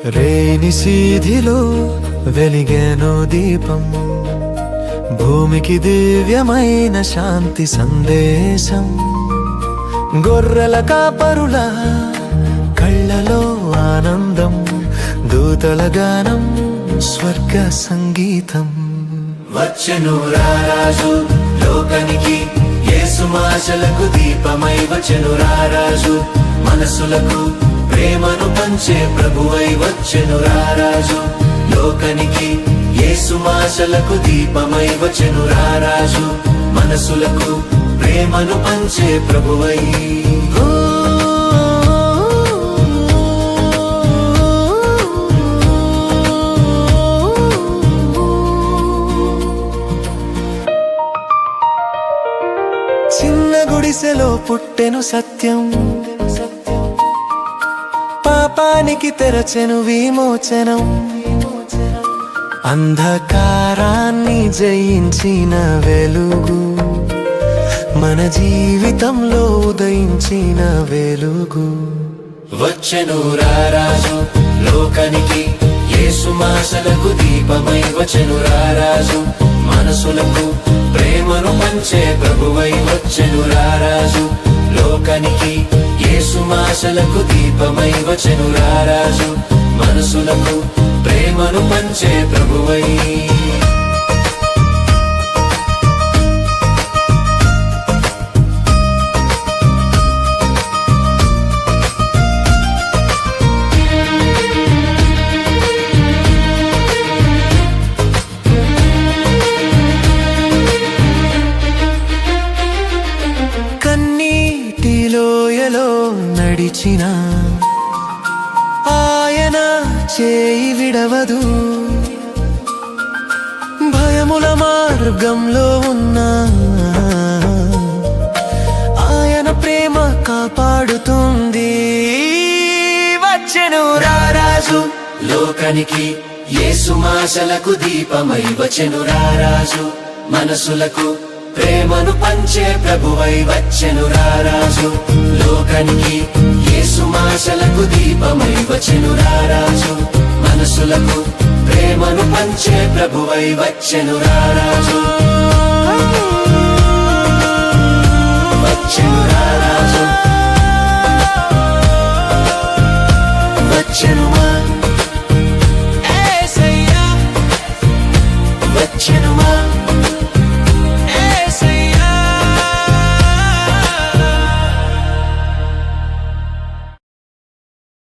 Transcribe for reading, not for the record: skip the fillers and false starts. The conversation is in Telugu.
రేని సీధిలో వెలిగేను దీపం, భూమికి దివ్యమైన శాంతి సందేశం. గొర్రెల కాపరుల కళ్ళలో ఆనందం, దూతల గానం స్వర్గ సంగీతం. వచ్చెను రారాజు లోకానికి, యేసు ఆశలకు దీపమై వచ్చెను రారాజు. మనసులకు ప్రేమను పంచే ప్రభువై వచ్చెను రారాజు లోకానికి. యేసు ఆశలకు దీపమై వచ్చెను రారాజు. మనసులకు ప్రేమను పంచే ప్రభువై. చిన్న గుడిసెలో పుట్టెను సత్యం, పాపానికి తెరచెను విమోచనం. అంధకారాన్ని జయించిన వెలుగు, మన జీవితంలో ఉదయించిన వెలుగు. వచ్చెను రారాజు లోకానికి, యేసు ఆశలకు దీపమై వచ్చెను రారాజు. మనసులకు ప్రేమను పంచే ప్రభువై వచ్చెను రారాజు లోకానికి. యేసు ఆశలకు దీపమై వచ్చెను రారాజు. మనసులకు ప్రేమను పంచే ప్రభువై. కన్నీటిలోయలో నడిచిన ఆయన చేయి విడవదు, భయముల మార్గంలో ఉన్న ఆయన ప్రేమ కాపాడుతుంది. వచ్చెను రారాజు లోకానికి, యేసు ఆశలకు దీపమై వచ్చెను రారాజు. మనసులకు ప్రేమను పంచే ప్రభువై వచ్చెను రారాజు లోకానికి. యేసు ఆశలకు దీపమై వచ్చెను రారాజు. మనసులకు ప్రేమను పంచే ప్రభువై వచ్చెను రారాజు. వచ్చెను రారాజు, వచ్చెను యేసయ్యా, వచ్చెను